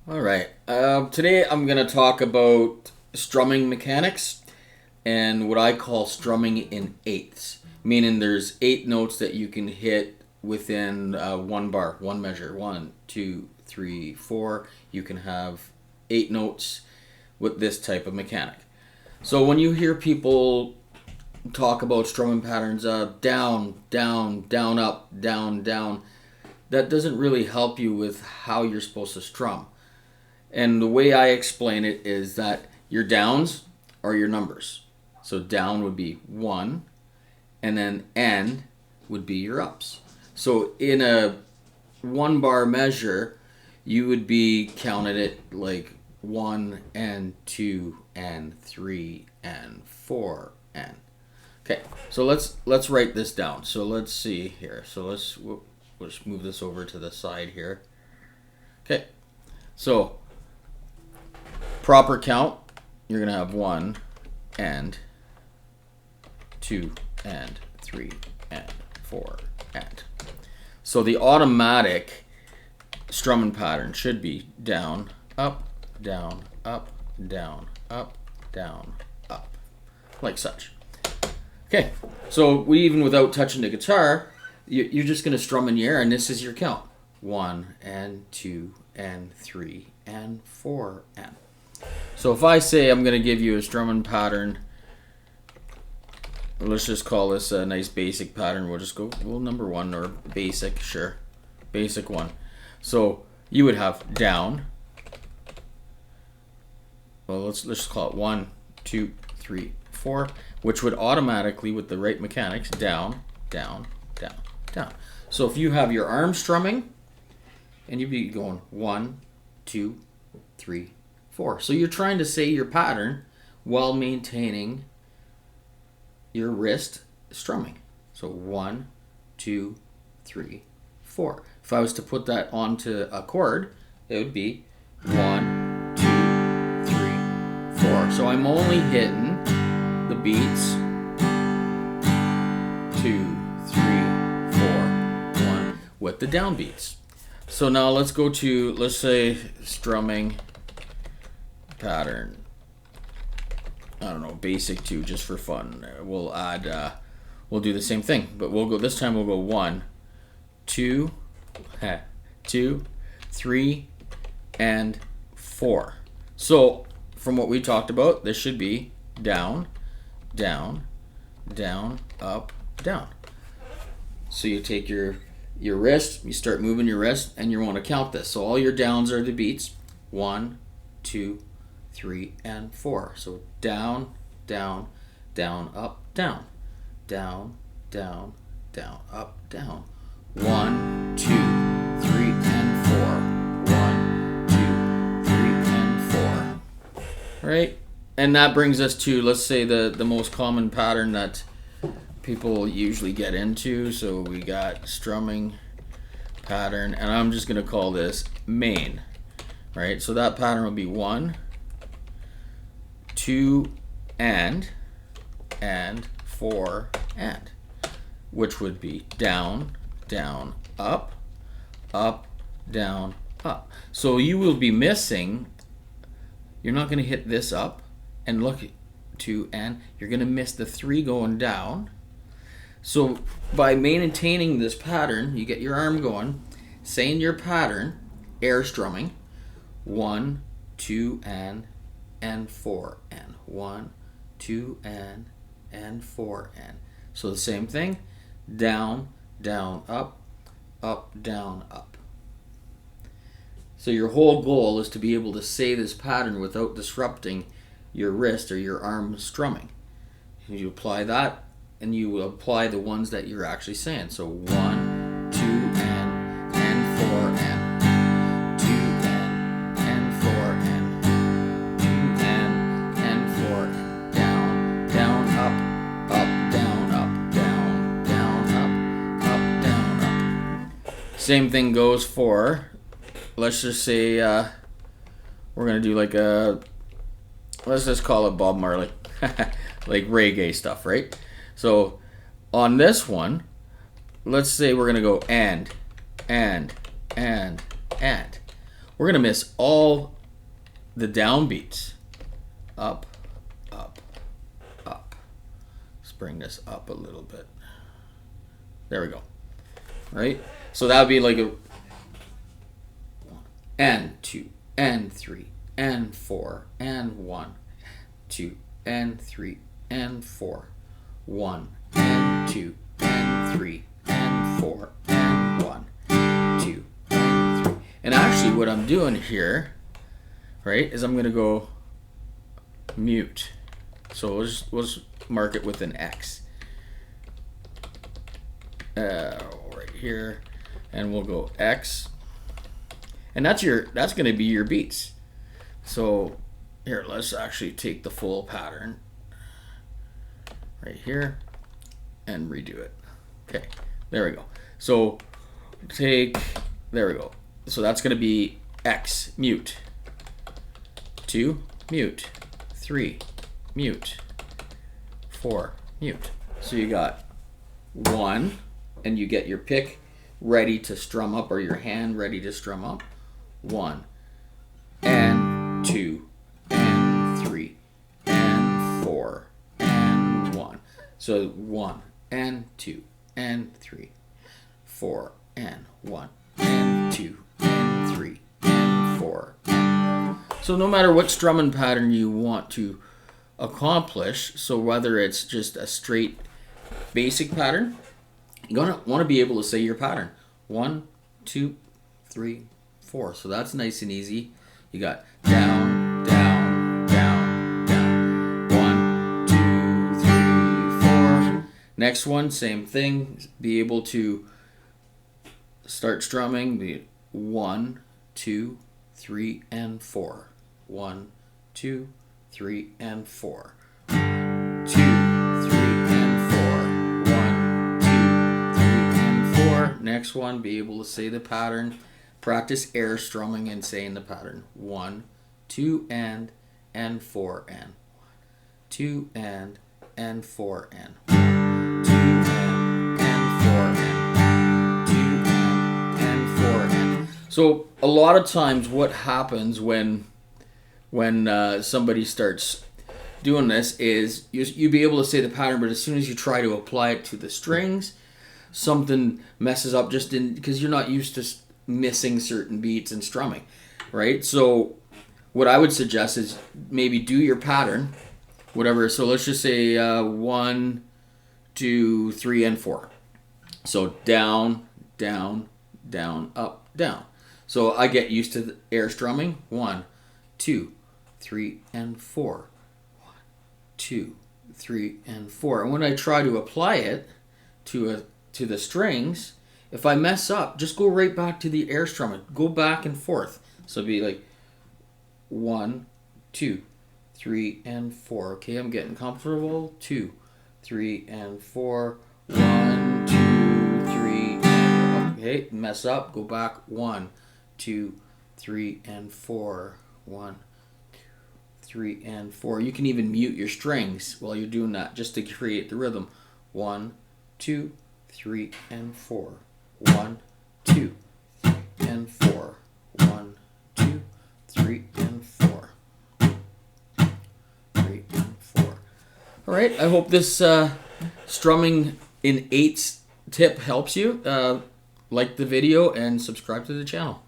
All right. Today I'm going to talk about strumming mechanics and what I call strumming in eighths, meaning there's 8 notes that you can hit within one bar, one measure. 1, 2, 3, 4. You can have 8 notes with this type of mechanic. So when you hear people talk about strumming patterns, down, down, down, up, down, down, that doesn't really help you with how you're supposed to strum. And the way I explain it is that your downs are your numbers. So down would be 1, and then N would be your ups. So in a 1 bar measure, you would be counted it like 1 and 2 and 3 and 4 and. Okay, so let's write this down. So let's see here. So let's move this over to the side here. Okay, so proper count, you're going to have 1 and 2 and 3 and 4 and. So the automatic strumming pattern should be down, up, down, up, down, up, down, up, like such. Okay, so even without touching the guitar, you're just going to strum in the air, and this is your count. 1 and 2 and 3 and 4 and. So if I say I'm going to give you a strumming pattern, let's just call this a nice basic pattern. We'll just go, number 1 or basic, sure. Basic 1. So you would have down. Well, let's just call it 1, 2, 3, 4, which would automatically, with the right mechanics, down, down, down, down. So if you have your arm strumming, and you'd be going 1, 2, 3, 4. So you're trying to say your pattern while maintaining your wrist strumming. So 1, 2, 3, 4. If I was to put that onto a chord, it would be 1, 2, 3, 4. So I'm only hitting the beats 2, 3, 4, 1 with the downbeats. So now let's go to, let's say, strumming pattern. I don't know, basic 2, just for fun. We'll add, we'll do the same thing, but we'll go, this time we'll go 1, 2, 2, 3, and 4. So from what we talked about, this should be down, down, down, up, down. So you take your wrist, you start moving your wrist, and you want to count this. So all your downs are the beats. 1, 2, 3, and 4. So down, down, down, up, down, down, down, down, up, down. 1, 2, 3, and 4. 1, 2, 3, and 4. Right? And that brings us to, let's say, the most common pattern that people usually get into. So we got strumming pattern, and I'm just going to call this main. Right? So that pattern will be 1, 2, and 4, and, which would be down, down, up, up, down, up. So you will be missing, you're not going to hit this up, and look, 2, and you're going to miss the 3 going down. So by maintaining this pattern, you get your arm going, saying your pattern, air strumming, 1, 2, and 4, and 1, 2, and 4, and. So the same thing, down, down, up, down, up. So your whole goal is to be able to say this pattern without disrupting your wrist or your arm strumming. You apply that, and you will apply the ones that you're actually saying. So 1, 2, and 4, and 2, and 4, and 2, and 4, and down, down, up, down, up, down, down, up, down, up. Same thing goes for, let's just say, we're gonna do like a, let's just call it Bob Marley, like reggae stuff, right? So on this one, let's say we're gonna go and. we're going to miss all the downbeats. Up, up, up. Let's bring this up a little bit. There we go. Right? So that would be like a 1 and 2 and 3 and 4 and 1, 2 and 3 and 4, 1 and 2 and 3 and 4 and 1, 2 and 3. And actually what I'm doing here, right, is I'm going to go mute. So we'll just mark it with an X. Right here, and we'll go X. And that's going to be your beats. So here, let's actually take the full pattern right here and redo it. Okay, there we go. So there we go. So that's going to be X, mute, 2, mute, 3, mute, 4, mute. So you got 1, and you get your pick ready to strum up, or your hand ready to strum up. 1 and 2 and 3 and 4 and 1. So 1 and 2 and 3, 4 and 1 and 2 and 3 and 4. So no matter what strumming pattern you want to accomplish, so whether it's just a straight basic pattern, you're gonna want to be able to say your pattern. 1, 2, 3, 4. So that's nice and easy. You got down, down, down, down. 1, 2, 3, 4. Next one, same thing. Be able to start strumming. Be 1, 2, 3, and 4. 1, 2, 3, and 4. 2, 3, and 4. 1, 2, 3, and 4. Next one, be able to say the pattern. Practice air strumming and saying the pattern. 1, 2, and 4, and 2, and 4, and 2, and 4, and 2, and 4, and. So a lot of times, what happens when somebody starts doing this is you be able to say the pattern, but as soon as you try to apply it to the strings, something messes up just because you're not used to missing certain beats and strumming, right? So what I would suggest is maybe do your pattern, whatever. So let's just say 1, 2, 3, and 4. So down, down, down, up, down. So I get used to the air strumming. 1, 2, 3, and 4. 1, 2, 3, and 4. And when I try to apply it to the strings, if I mess up, just go right back to the air strumming. Go back and forth. So it'd be like 1, 2, 3, and 4. Okay, I'm getting comfortable. 2, 3, and 4. 1, 2, 3, and okay, mess up. Go back. 1, 2, 3, and 4. 1, 2, 3, and 4. You can even mute your strings while you're doing that, just to create the rhythm. 1, 2, 3, and 4. 1, 2, 3, and 4. 1, 2, 3, and 4. 3 and 4. All right. I hope this strumming in 8s tip helps you. Like the video and subscribe to the channel.